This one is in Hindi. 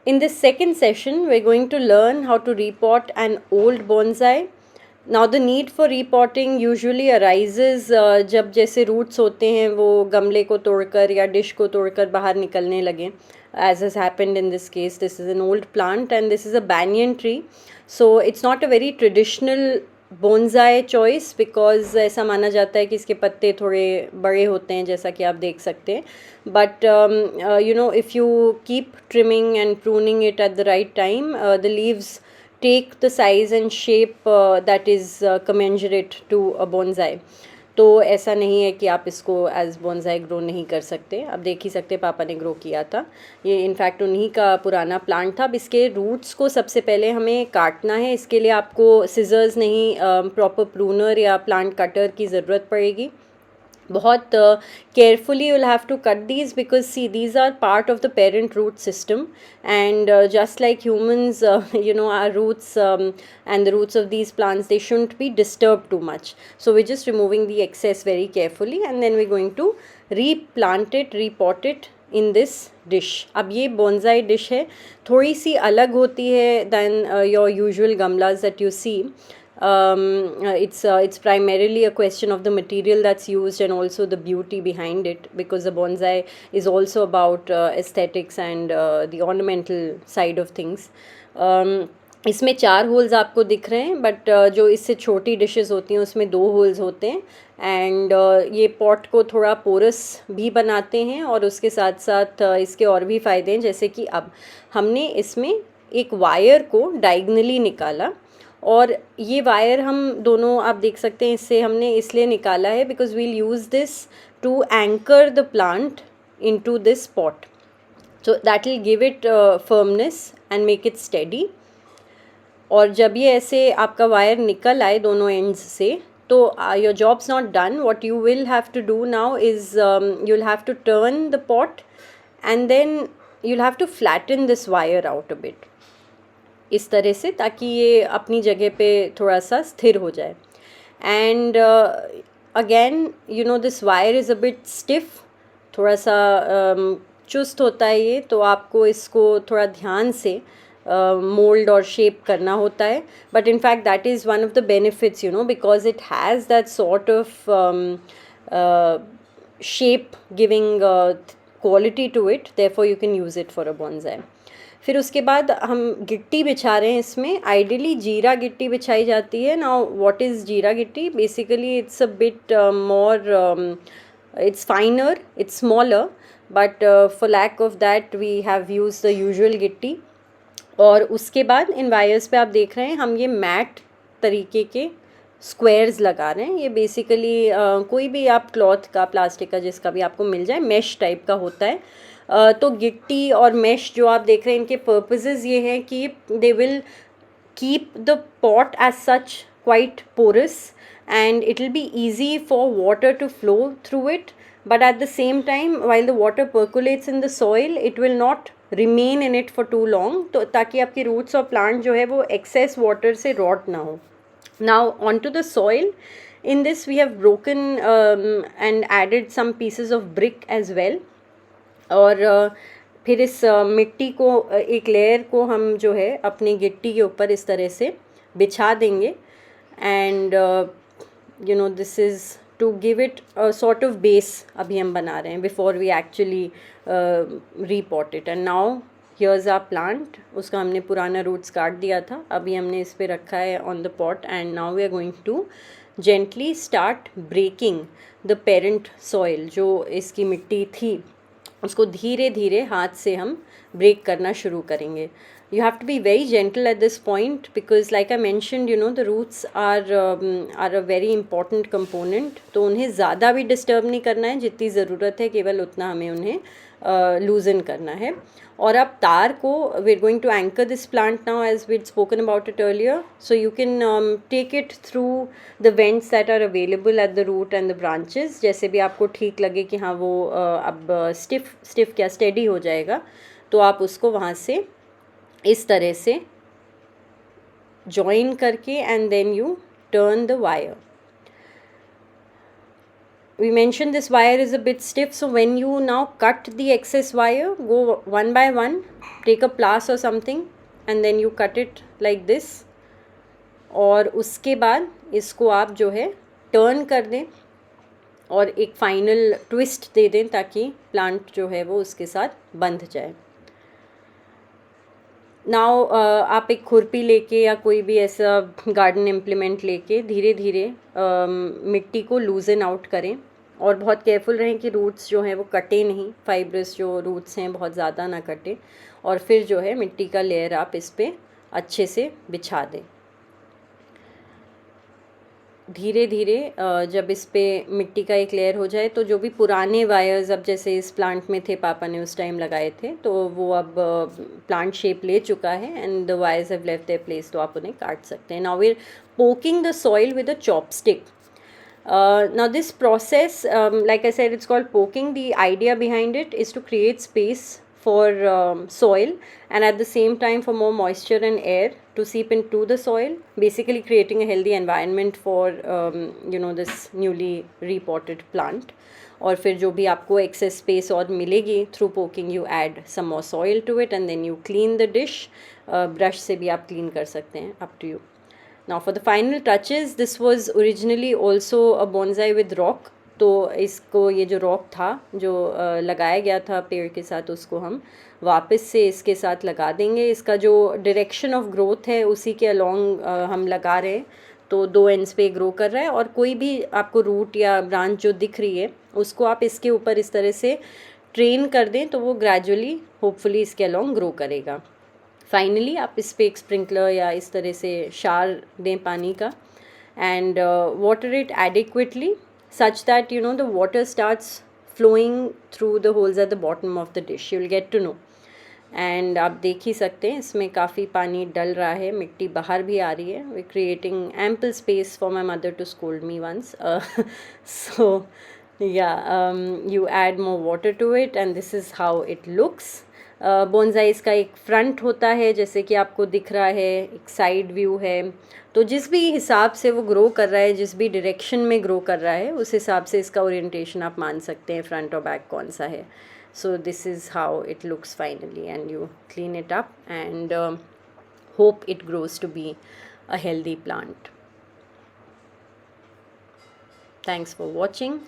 In this second session, we're going to learn how to repot an old bonsai. Now the need for repotting usually arises जब जैसे roots होते हैं वो गमले को तोड़कर या dish को तोड़कर बाहर निकलने लगे. As has happened in this case, this is an old plant and this is a banyan tree. So it's not a very traditional bonsai choice because ऐसा माना जाता है कि इसके पत्ते थोड़े बड़े होते हैं जैसा कि आप देख सकते हैं. But if you keep trimming and pruning it at the right time, the leaves take the size and shape that is commensurate to a bonsai. तो ऐसा नहीं है कि आप इसको एज बॉन्साई ग्रो नहीं कर सकते. आप देख ही सकते पापा ने ग्रो किया था. ये इनफैक्ट उन्हीं का पुराना प्लांट था. अब इसके रूट्स को सबसे पहले हमें काटना है. इसके लिए आपको सिजर्स नहीं, प्रॉपर प्रूनर या प्लांट कटर की ज़रूरत पड़ेगी. बहुत carefully you'll have to cut these because see, these are part of the parent root system, and just like humans, our roots and the roots of these plants, they shouldn't be disturbed too much. So we're just removing the excess very carefully and then we're going to replant it, repot it in this dish. अब ये bonsai dish है, थोड़ी सी अलग होती है than your usual gamlas that you see. It's primarily a question of the material that's used and also the beauty behind it, because the bonsai is also about aesthetics and the ornamental side of things. इसमें 4 होल्स आपको दिख रहे हैं, बट जो इससे छोटी डिशेस होती हैं उसमें 2 होल्स होते हैं. एंड ये पॉट को थोड़ा पोरस भी बनाते हैं और उसके साथ साथ इसके और भी फ़ायदे हैं, जैसे कि अब हमने इसमें एक वायर को डायगनली निकाला और ये वायर हम दोनों आप देख सकते हैं इससे हमने इसलिए निकाला है because we'll use this to anchor the plant into this pot. So that will give it firmness and make it steady. और जब ये ऐसे आपका वायर निकल आए दोनों एंड्स से, तो your job's not done. What you will have to do now is you will have to turn the pot and then you will have to flatten this wire out a bit, इस तरह से, ताकि ये अपनी जगह पे थोड़ा सा स्थिर हो जाए. And again this wire is a bit stiff, थोड़ा सा चुस्त होता है ये, तो आपको इसको थोड़ा ध्यान से मोल्ड और शेप करना होता है. But in fact that is one of the benefits because it has that sort of shape giving quality to it, therefore you can use it for a bonsai. फिर उसके बाद हम गिट्टी बिछा रहे हैं इसमें. आइडियली जीरा गिट्टी बिछाई जाती है. नाउ व्हाट इज़ जीरा गिट्टी? Basically it's a bit more, it's finer, it's smaller, but for lack of that we have used the usual गिट्टी. और उसके बाद इन वायर्स पे आप देख रहे हैं हम ये मैट तरीके के स्क्वायर्स लगा रहे हैं. ये बेसिकली कोई भी आप क्लॉथ का, प्लास्टिक का, जिसका भी आपको मिल जाए, मैश टाइप का होता है. तो गिट्टी और मैश जो आप देख रहे हैं इनके पर्पसेस ये हैं कि they will keep the pot as such quite porous and it will be easy for water to flow through it, but at the same time while the water percolates in the soil it will not remain in it for too long, तो ताकि आपकी roots और plant जो है वो excess water से rot ना हो. Now onto the soil. In this we have broken and added some pieces of brick as well. और फिर इस मिट्टी को, एक लेयर को हम जो है अपनी गिट्टी के ऊपर इस तरह से बिछा देंगे. And this is to give it a sort of base अभी हम बना रहे हैं before we actually repot it. And now here's our plant. उसका हमने पुराना रूट्स काट दिया था, अभी हमने इस पे रखा है on the pot. And now we are going to gently start breaking the parent soil. जो इसकी मिट्टी थी उसको धीरे धीरे हाथ से हम ब्रेक करना शुरू करेंगे. You have to be very gentle at this point because like I mentioned, the roots are a very important component. तो उन्हें ज़्यादा भी डिस्टर्ब नहीं करना है, जितनी ज़रूरत है केवल उतना हमें उन्हें लूजन करना है. और अब तार को we're going to anchor this plant now as we'd spoken about it earlier. So you can take it through the vents that are available at the root and the branches. जैसे भी आपको ठीक लगे कि हाँ वो अब stiff क्या steady हो जाएगा, तो आप उसको वहाँ से इस तरह से जॉइन करके and then you turn the wire. we mentioned this wire is a bit stiff, so when you now cut the excess wire, go one by one, take a plass or something and then you cut it like this, और उसके बाद इसको आप जो है टर्न कर दें और एक फाइनल ट्विस्ट दे दें ताकि प्लांट जो है वो उसके साथ बंध जाए। नाउ आप एक खुरपी लेके या कोई भी ऐसा गार्डन इम्प्लीमेंट लेके धीरे धीरे मिट्टी को लूजन आउट करें और बहुत केयरफुल रहें कि रूट्स जो हैं वो कटे नहीं, फाइब्रस जो रूट्स हैं बहुत ज़्यादा ना कटे, और फिर जो है मिट्टी का लेयर आप इस पर अच्छे से बिछा दें। धीरे धीरे जब इस पे मिट्टी का एक लेयर हो जाए तो जो भी पुराने वायर्स अब जैसे इस प्लांट में थे, पापा ने उस टाइम लगाए थे, तो वो अब प्लांट शेप ले चुका है and the wires have left their place, तो आप उन्हें काट सकते हैं। Now we are poking the soil with a chopstick. Now this process, like I said, it's called poking. The idea behind it is to create space for soil and at the same time for more moisture and air to seep into the soil, basically creating a healthy environment for this newly repotted plant. और फिर जो भी आपको excess space और मिलेगी through poking, you add some more soil to it and then you clean the dish. Brush से भी आप clean कर सकते हैं, up to you. Now for the final touches, this was originally also a bonsai with rock. तो इसको ये जो रॉक था जो लगाया गया था पेड़ के साथ, उसको हम वापस से इसके साथ लगा देंगे। इसका जो डायरेक्शन ऑफ ग्रोथ है उसी के अलोंग हम लगा रहे हैं, तो 2 एंड्स पे ग्रो कर रहा है। और कोई भी आपको रूट या ब्रांच जो दिख रही है उसको आप इसके ऊपर इस तरह से ट्रेन कर दें तो वो ग्रेजुअली होपफुली इसके अलोंग ग्रो करेगा। फाइनली आप इस पर एक स्प्रिंकलर या इस तरह से शार दें पानी का and water it adequately such that the water starts flowing through the holes at the bottom of the dish, you will get to know. And आप देख ही सकते हैं इसमें काफ़ी पानी डल रहा है, मिट्टी बाहर भी आ रही है। We creating ample space for my mother to scold me once, so you add more water to it and this is how it looks. Bonsai इसका एक फ्रंट होता है जैसे कि आपको दिख रहा है, एक साइड व्यू है, तो जिस भी हिसाब से वो ग्रो कर रहा है, जिस भी डायरेक्शन में ग्रो कर रहा है उस हिसाब से इसका ओरिएंटेशन आप मान सकते हैं फ्रंट और बैक कौन सा है। So this is how it looks finally and you clean it up and hope it grows to be a healthy plant. Thanks for watching.